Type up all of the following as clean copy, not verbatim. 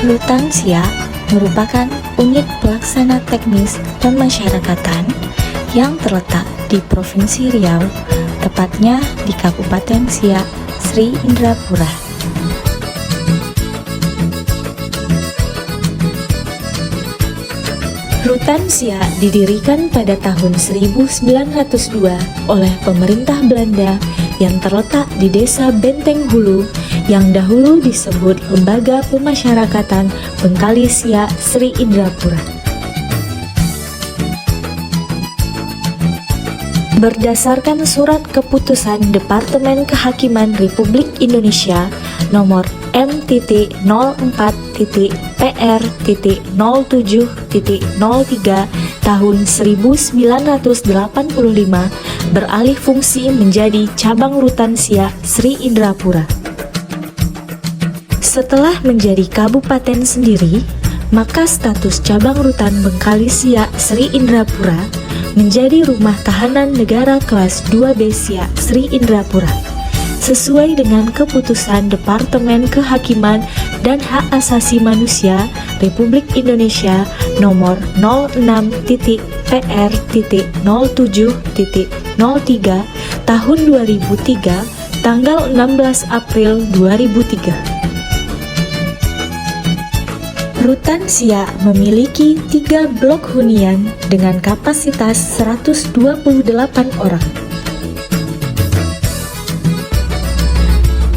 Lutansia merupakan unit pelaksana teknis pemasyarakatan yang terletak di Provinsi Riau, tepatnya di Kabupaten Siak, Sri Indrapura. Rutan Siak didirikan pada tahun 1902 oleh pemerintah Belanda yang terletak di Desa Benteng Hulu yang dahulu disebut Lembaga Pemasyarakatan Bengkali Siak, Sri Indrapura. Berdasarkan surat keputusan Departemen Kehakiman Republik Indonesia nomor M.04.PR.07.03 tahun 1985 beralih fungsi menjadi cabang Rutan Siak, Sri Indrapura. Setelah menjadi kabupaten sendiri, maka status cabang Rutan Bengkali Siak, Sri Indrapura menjadi Rumah Tahanan Negara Kelas 2B Siak, Sri Indrapura, sesuai dengan keputusan Departemen Kehakiman dan Hak Asasi Manusia Republik Indonesia nomor 06.PR.07.03 tahun 2003 tanggal 16 April 2003. Rutan Siak memiliki 3 blok hunian dengan kapasitas 128 orang.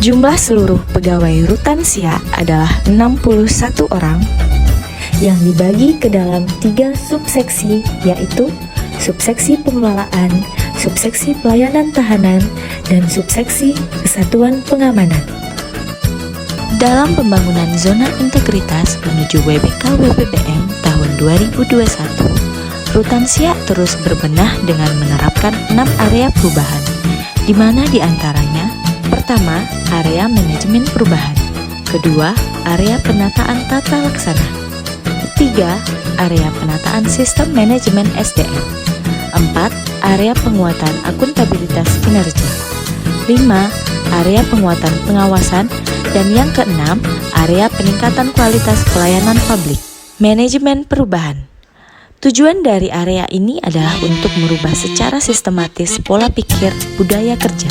Jumlah seluruh pegawai Rutan Siak adalah 61 orang yang dibagi ke dalam 3 subseksi, yaitu subseksi pengelolaan, subseksi pelayanan tahanan, dan subseksi kesatuan pengamanan. Dalam pembangunan zona integritas menuju WBK WPBM tahun 2021, Rutan Siak terus berbenah dengan menerapkan 6 area perubahan, di mana diantaranya: pertama, area manajemen perubahan; kedua, area penataan tata laksana; tiga, area penataan sistem manajemen SDM; empat, area penguatan akuntabilitas kinerja; lima, area penguatan pengawasan; dan yang keenam, area peningkatan kualitas pelayanan publik. Manajemen perubahan. Tujuan dari area ini adalah untuk merubah secara sistematis pola pikir budaya kerja.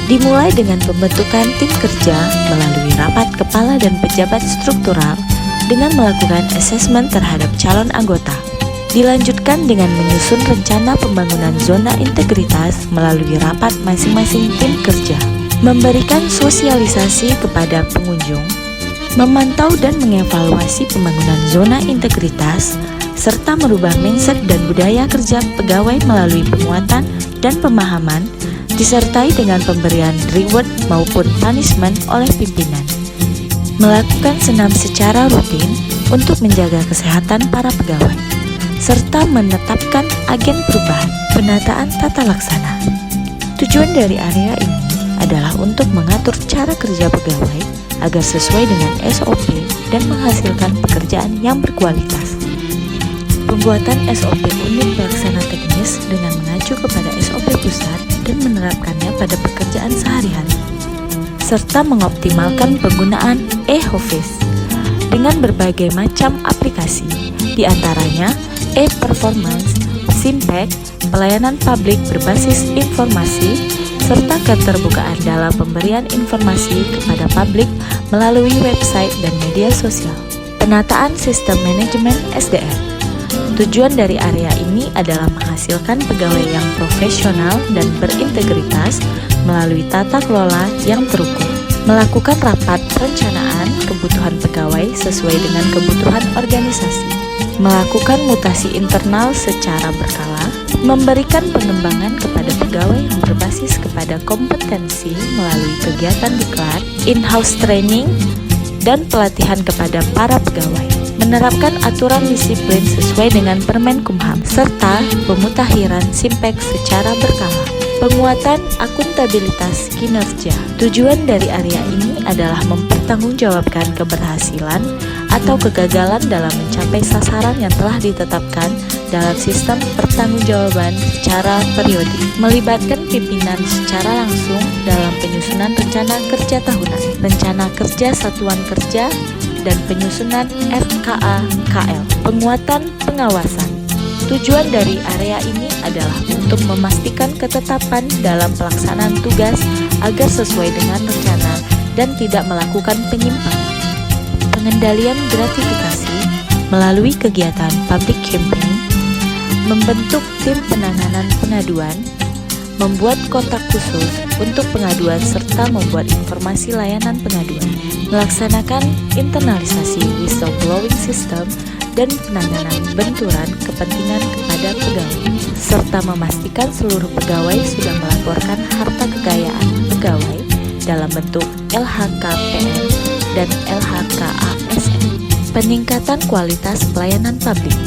Dimulai dengan pembentukan tim kerja melalui rapat kepala dan pejabat struktural dengan melakukan asesmen terhadap calon anggota. Dilanjutkan dengan menyusun rencana pembangunan zona integritas melalui rapat masing-masing tim kerja. Memberikan sosialisasi kepada pengunjung, memantau dan mengevaluasi pembangunan zona integritas, serta merubah mindset dan budaya kerja pegawai melalui penguatan dan pemahaman, disertai dengan pemberian reward maupun punishment oleh pimpinan. Melakukan senam secara rutin untuk menjaga kesehatan para pegawai, serta menetapkan agen perubahan. Penataan tata laksana. Tujuan dari area ini adalah untuk mengatur cara kerja pegawai agar sesuai dengan SOP dan menghasilkan pekerjaan yang berkualitas. Pembuatan SOP unit pelaksana teknis dengan mengacu kepada SOP pusat dan menerapkannya pada pekerjaan sehari-hari, serta mengoptimalkan penggunaan e-office dengan berbagai macam aplikasi, di antaranya e-performance, Simpek, pelayanan publik berbasis informasi, serta keterbukaan dalam pemberian informasi kepada publik melalui website dan media sosial. Penataan sistem manajemen SDM. Tujuan dari area ini adalah menghasilkan pegawai yang profesional dan berintegritas melalui tata kelola yang terukur. Melakukan rapat perencanaan kebutuhan pegawai sesuai dengan kebutuhan organisasi. Melakukan mutasi internal secara berkala. Memberikan pengembangan kepada pegawai yang berbasis kepada kompetensi melalui kegiatan diklat, in-house training, dan pelatihan kepada para pegawai. Menerapkan aturan disiplin sesuai dengan Permen Kumham, serta pemutakhiran Simpek secara berkala. Penguatan akuntabilitas kinerja. Tujuan dari area ini adalah mempertanggungjawabkan keberhasilan atau kegagalan dalam mencapai sasaran yang telah ditetapkan dalam sistem pertanggungjawaban secara periodik. Melibatkan pimpinan secara langsung dalam penyusunan rencana kerja tahunan, rencana kerja satuan kerja, dan penyusunan RKA-KL, penguatan pengawasan. Tujuan dari area ini adalah untuk memastikan ketetapan dalam pelaksanaan tugas agar sesuai dengan rencana dan tidak melakukan penyimpangan. Pengendalian gratifikasi melalui kegiatan public campaign, membentuk tim penanganan pengaduan, membuat kontak khusus untuk pengaduan serta membuat informasi layanan pengaduan, melaksanakan internalisasi whistleblowing system dan penanganan benturan kepentingan kepada pegawai, serta memastikan seluruh pegawai sudah melaporkan harta kekayaan pegawai dalam bentuk LHKPN dan LHKASN. Peningkatan kualitas pelayanan publik.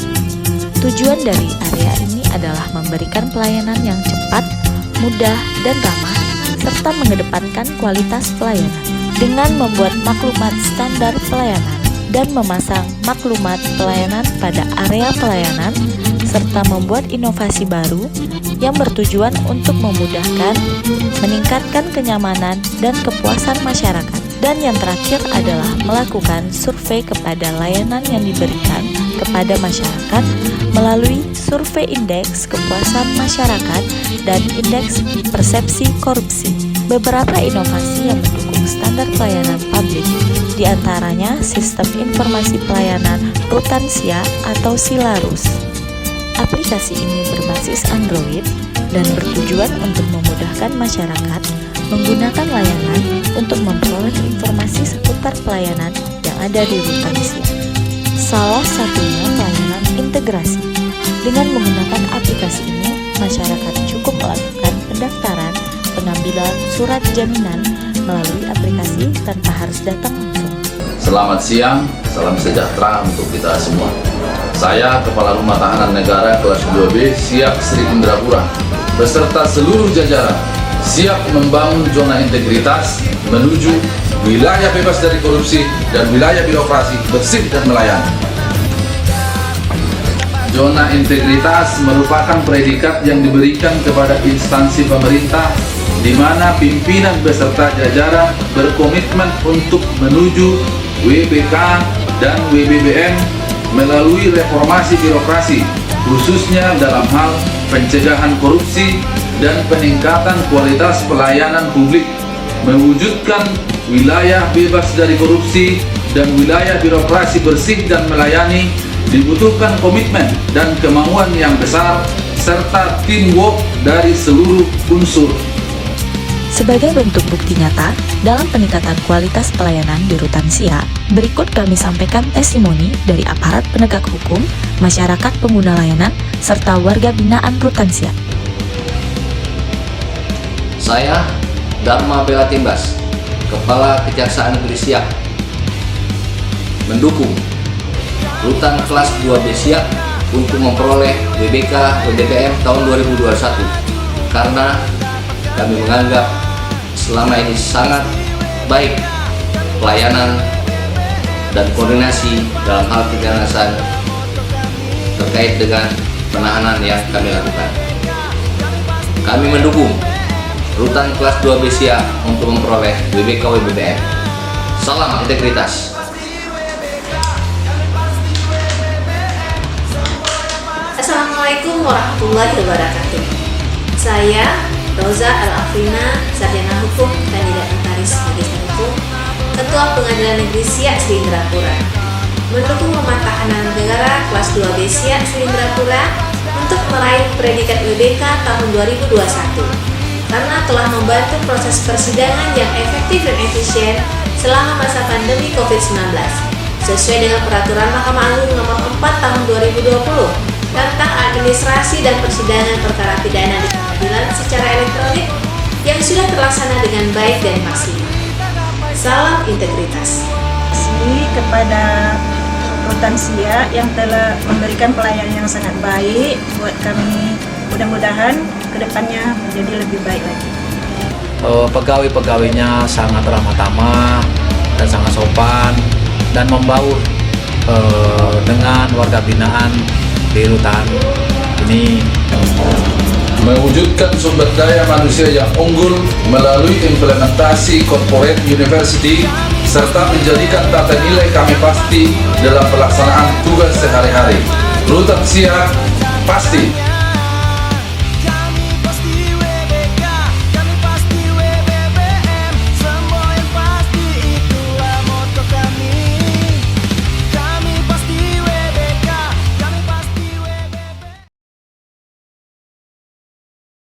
Tujuan dari area ini adalah memberikan pelayanan yang cepat, mudah, dan ramah, serta mengedepankan kualitas pelayanan dengan membuat maklumat standar pelayanan dan memasang maklumat pelayanan pada area pelayanan, serta membuat inovasi baru yang bertujuan untuk memudahkan, meningkatkan kenyamanan dan kepuasan masyarakat. Dan yang terakhir adalah melakukan survei kepada layanan yang diberikan kepada masyarakat melalui survei indeks kepuasan masyarakat dan indeks persepsi korupsi. Beberapa inovasi yang mendukung standar pelayanan publik, diantaranya Sistem Informasi Pelayanan Rutansia atau SILARUS. Aplikasi ini berbasis Android dan bertujuan untuk memudahkan masyarakat menggunakan layanan untuk memperoleh informasi seputar pelayanan yang ada di Rutansia. Salah satunya pelayanan integrasi. Dengan menggunakan aplikasi ini, masyarakat cukup melakukan pendaftaran, pengambilan surat jaminan melalui aplikasi tanpa harus datang langsung. Selamat siang, salam sejahtera untuk kita semua. Saya Kepala Rumah Tahanan Negara kelas 2B Siak Sri Indrapura beserta seluruh jajaran siap membangun zona integritas menuju wilayah bebas dari korupsi dan wilayah birokrasi bersih dan melayani. Zona integritas merupakan predikat yang diberikan kepada instansi pemerintah di mana pimpinan beserta jajaran berkomitmen untuk menuju WBK dan WBBM melalui reformasi birokrasi, khususnya dalam hal pencegahan korupsi dan peningkatan kualitas pelayanan publik, mewujudkan wilayah bebas dari korupsi dan wilayah birokrasi bersih dan melayani. Dibutuhkan komitmen dan kemauan yang besar serta teamwork dari seluruh unsur. Sebagai bentuk bukti nyata dalam peningkatan kualitas pelayanan di Rutansia, berikut kami sampaikan testimoni dari aparat penegak hukum, masyarakat pengguna layanan, serta warga binaan Rutansia. Saya Dharma Bela Timbas, Kepala Kejaksaan Negeri Siak, mendukung Rutan kelas 2B Siak untuk memperoleh WBK WBBM tahun 2021 karena kami menganggap selama ini sangat baik pelayanan dan koordinasi dalam hal keganasan terkait dengan penahanan yang kami lakukan. Kami mendukung Rutan kelas 2B Siak untuk memperoleh WBK WBBM. Salam integritas. Assalamualaikum warahmatullahi wabarakatuh. Saya Roza Al-Afrina, Sarjana Hukum, Kandidat Notaris Magister Hukum, Ketua Pengadilan Negeri Siak Sri Indrapura, mendukung Rumah Tahanan Negara kelas 2B Siak Sri Indrapura untuk meraih predikat WBK tahun 2021 karena telah membantu proses persidangan yang efektif dan efisien selama masa pandemi COVID-19 sesuai dengan Peraturan Mahkamah Agung Nomor 4 Tahun 2020 tentang administrasi dan persidangan perkara pidana di pengadilan secara elektronik yang sudah terlaksana dengan baik dan maksimal. Salam integritas. Terima kasih kepada Rutansia yang telah memberikan pelayanan yang sangat baik buat kami. Mudah-mudahan kedepannya menjadi lebih baik lagi. Pegawai-pegawainya sangat ramah tamah dan sangat sopan dan membaur dengan warga binaan di rutan ini. Mewujudkan sumber daya manusia yang unggul melalui implementasi corporate university serta menjadikan tata nilai kami pasti dalam pelaksanaan tugas sehari-hari. Rutan siap, pasti.